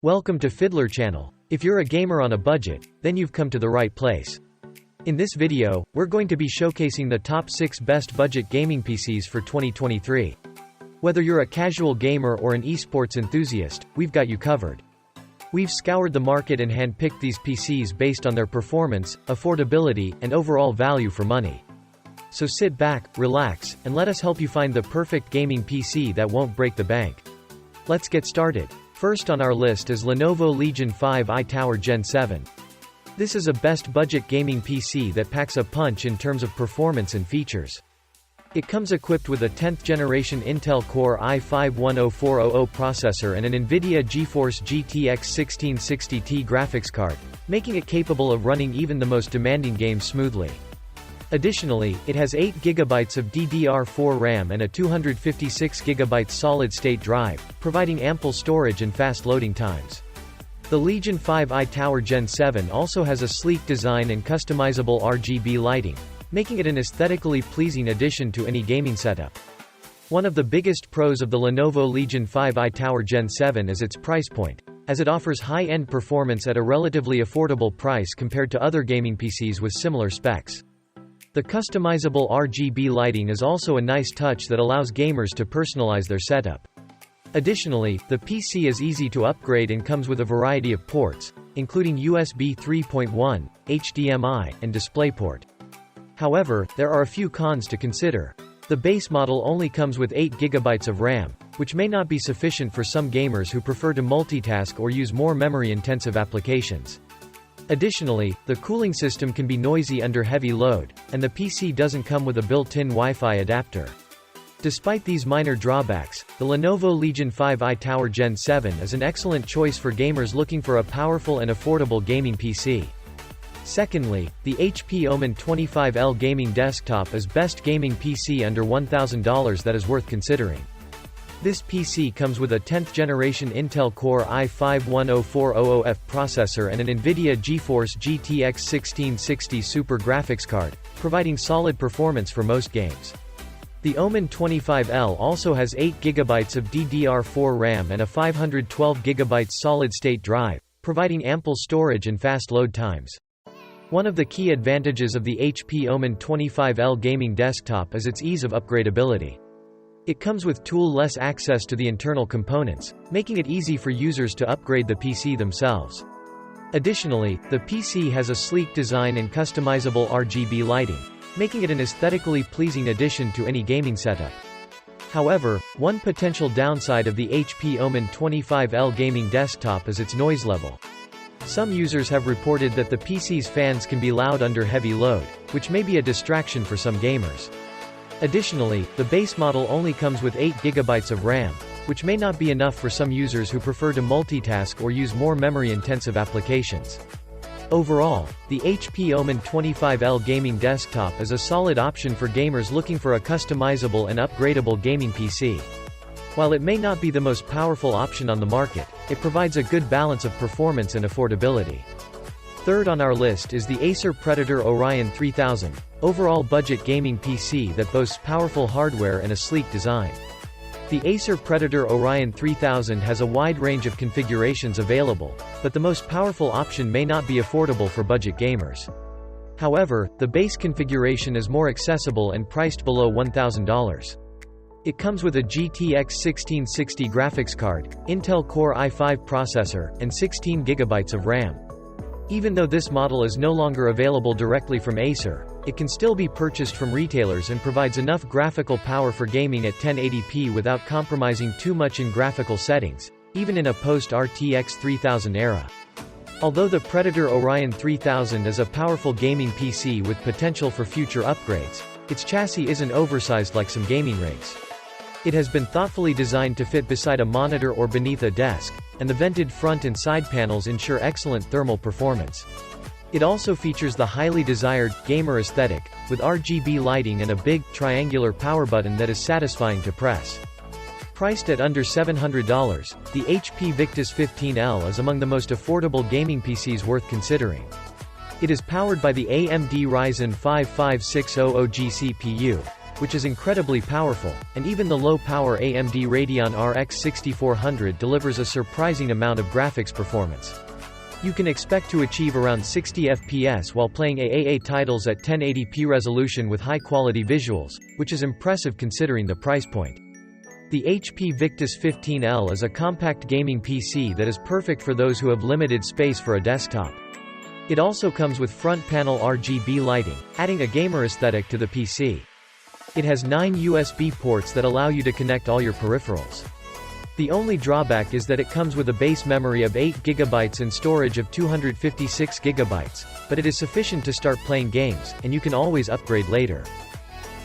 Welcome to Fiddler Channel. If you're a gamer on a budget, then you've come to the right place. In this video, we're going to be showcasing the top 6 best budget gaming PCs for 2023. Whether you're a casual gamer or an esports enthusiast, we've got you covered. We've scoured the market and handpicked these PCs based on their performance, affordability, and overall value for money. So sit back, relax, and let us help you find the perfect gaming PC that won't break the bank. Let's get started. First on our list is Lenovo Legion 5 i-Tower Gen 7. This is a best budget gaming PC that packs a punch in terms of performance and features. It comes equipped with a 10th generation Intel Core i5-10400 processor and an NVIDIA GeForce GTX 1660Ti graphics card, making it capable of running even the most demanding games smoothly. Additionally, it has 8GB of DDR4 RAM and a 256GB solid-state drive, providing ample storage and fast loading times. The Legion 5 i-Tower Gen 7 also has a sleek design and customizable RGB lighting, making it an aesthetically pleasing addition to any gaming setup. One of the biggest pros of the Lenovo Legion 5 i-Tower Gen 7 is its price point, as it offers high-end performance at a relatively affordable price compared to other gaming PCs with similar specs. The customizable RGB lighting is also a nice touch that allows gamers to personalize their setup. Additionally, the PC is easy to upgrade and comes with a variety of ports, including USB 3.1, HDMI, and DisplayPort. However, there are a few cons to consider. The base model only comes with 8GB of RAM, which may not be sufficient for some gamers who prefer to multitask or use more memory-intensive applications. Additionally, the cooling system can be noisy under heavy load, and the PC doesn't come with a built-in Wi-Fi adapter. Despite these minor drawbacks, the Lenovo Legion 5 i-Tower Gen 7 is an excellent choice for gamers looking for a powerful and affordable gaming PC. Secondly, the HP Omen 25L gaming desktop is best gaming PC under $1,000 that is worth considering. This PC comes with a 10th generation Intel Core i5-10400F processor and an NVIDIA GeForce GTX 1660 Super graphics card, providing solid performance for most games. The Omen 25L also has 8GB of DDR4 RAM and a 512GB solid-state drive, providing ample storage and fast load times. One of the key advantages of the HP Omen 25L gaming desktop is its ease of upgradability. It comes with tool-less access to the internal components, making it easy for users to upgrade the PC themselves. Additionally, the PC has a sleek design and customizable RGB lighting, making it an aesthetically pleasing addition to any gaming setup. However, one potential downside of the HP Omen 25L gaming desktop is its noise level. Some users have reported that the PC's fans can be loud under heavy load, which may be a distraction for some gamers. Additionally, the base model only comes with 8GB of RAM, which may not be enough for some users who prefer to multitask or use more memory-intensive applications. Overall, the HP Omen 25L gaming desktop is a solid option for gamers looking for a customizable and upgradable gaming PC. While it may not be the most powerful option on the market, it provides a good balance of performance and affordability. Third on our list is the Acer Predator Orion 3000, overall budget gaming PC that boasts powerful hardware and a sleek design. The Acer Predator Orion 3000 has a wide range of configurations available, but the most powerful option may not be affordable for budget gamers. However, the base configuration is more accessible and priced below $1,000. It comes with a GTX 1660 graphics card, Intel Core i5 processor, and 16GB of RAM. Even though this model is no longer available directly from Acer, it can still be purchased from retailers and provides enough graphical power for gaming at 1080p without compromising too much in graphical settings, even in a post-RTX 3000 era. Although the Predator Orion 3000 is a powerful gaming PC with potential for future upgrades, its chassis isn't oversized like some gaming rigs. It has been thoughtfully designed to fit beside a monitor or beneath a desk, and the vented front and side panels ensure excellent thermal performance. It also features the highly desired gamer aesthetic, with RGB lighting and a big, triangular power button that is satisfying to press. Priced at under $700, the HP Victus 15L is among the most affordable gaming PCs worth considering. It is powered by the AMD Ryzen 5 5600G CPU, which is incredibly powerful, and even the low-power AMD Radeon RX 6400 delivers a surprising amount of graphics performance. You can expect to achieve around 60 FPS while playing AAA titles at 1080p resolution with high-quality visuals, which is impressive considering the price point. The HP Victus 15L is a compact gaming PC that is perfect for those who have limited space for a desktop. It also comes with front panel RGB lighting, adding a gamer aesthetic to the PC. It has 9 USB ports that allow you to connect all your peripherals. The only drawback is that it comes with a base memory of 8GB and storage of 256GB, but it is sufficient to start playing games, and you can always upgrade later.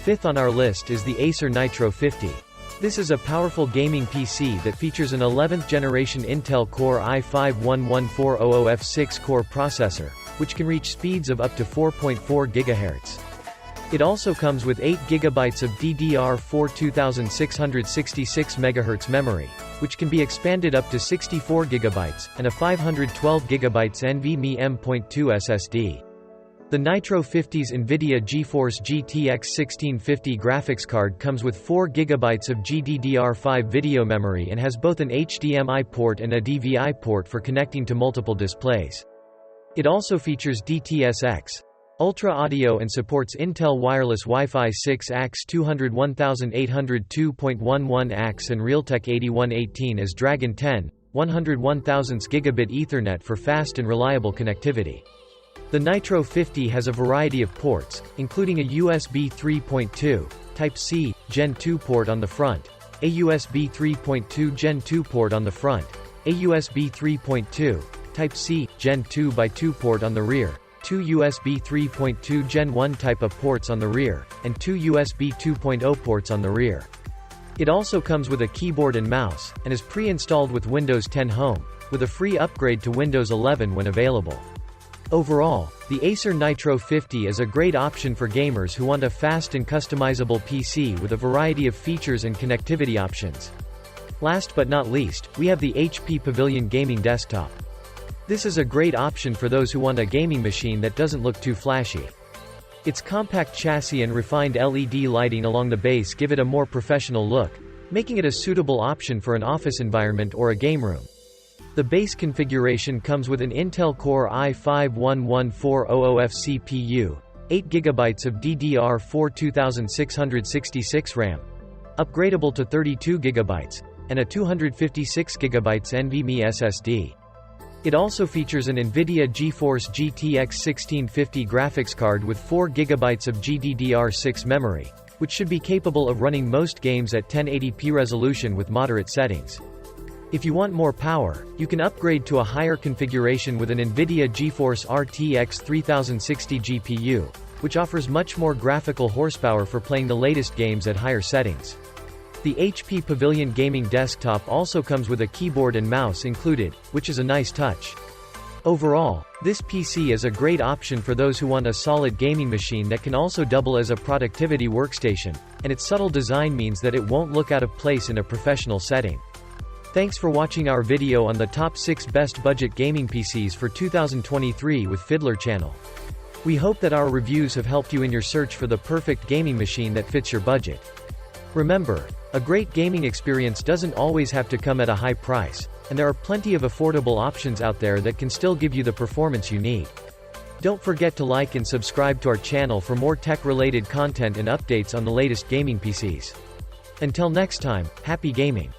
Fifth on our list is the Acer Nitro 50. This is a powerful gaming PC that features an 11th generation Intel Core i5-11400F6 core processor, which can reach speeds of up to 4.4 GHz. It also comes with 8GB of DDR4 2666 MHz memory, which can be expanded up to 64 GB, and a 512 GB NVMe M.2 SSD. The Nitro 50's NVIDIA GeForce GTX 1650 graphics card comes with 4 GB of GDDR5 video memory and has both an HDMI port and a DVI port for connecting to multiple displays. It also features DTS:X Ultra Audio and supports Intel Wireless Wi-Fi 6AX 201802.11ax and Realtek 8118 as Dragon 10, 101,000 gigabit Ethernet for fast and reliable connectivity. The Nitro 50 has a variety of ports, including a USB 3.2, Type-C, Gen 2 port on the front, a USB 3.2 Gen 2 port on the front, a USB 3.2, Type-C, Gen 2x2 port on the rear, 2 USB 3.2 Gen 1 type of ports on the rear, and 2 USB 2.0 ports on the rear. It also comes with a keyboard and mouse, and is pre-installed with Windows 10 Home, with a free upgrade to Windows 11 when available. Overall, the Acer Nitro 50 is a great option for gamers who want a fast and customizable PC with a variety of features and connectivity options. Last but not least, we have the HP Pavilion Gaming Desktop. This is a great option for those who want a gaming machine that doesn't look too flashy. Its compact chassis and refined LED lighting along the base give it a more professional look, making it a suitable option for an office environment or a game room. The base configuration comes with an Intel Core i5-11400F CPU, 8GB of DDR4 2666 RAM, upgradable to 32GB, and a 256GB NVMe SSD. It also features an NVIDIA GeForce GTX 1650 graphics card with 4GB of GDDR6 memory, which should be capable of running most games at 1080p resolution with moderate settings. If you want more power, you can upgrade to a higher configuration with an NVIDIA GeForce RTX 3060 GPU, which offers much more graphical horsepower for playing the latest games at higher settings. The HP Pavilion Gaming Desktop also comes with a keyboard and mouse included, which is a nice touch. Overall, this PC is a great option for those who want a solid gaming machine that can also double as a productivity workstation, and its subtle design means that it won't look out of place in a professional setting. Thanks for watching our video on the top 6 best budget gaming PCs for 2023 with Fiddler Channel. We hope that our reviews have helped you in your search for the perfect gaming machine that fits your budget. Remember, a great gaming experience doesn't always have to come at a high price, and there are plenty of affordable options out there that can still give you the performance you need. Don't forget to like and subscribe to our channel for more tech-related content and updates on the latest gaming PCs. Until next time, happy gaming!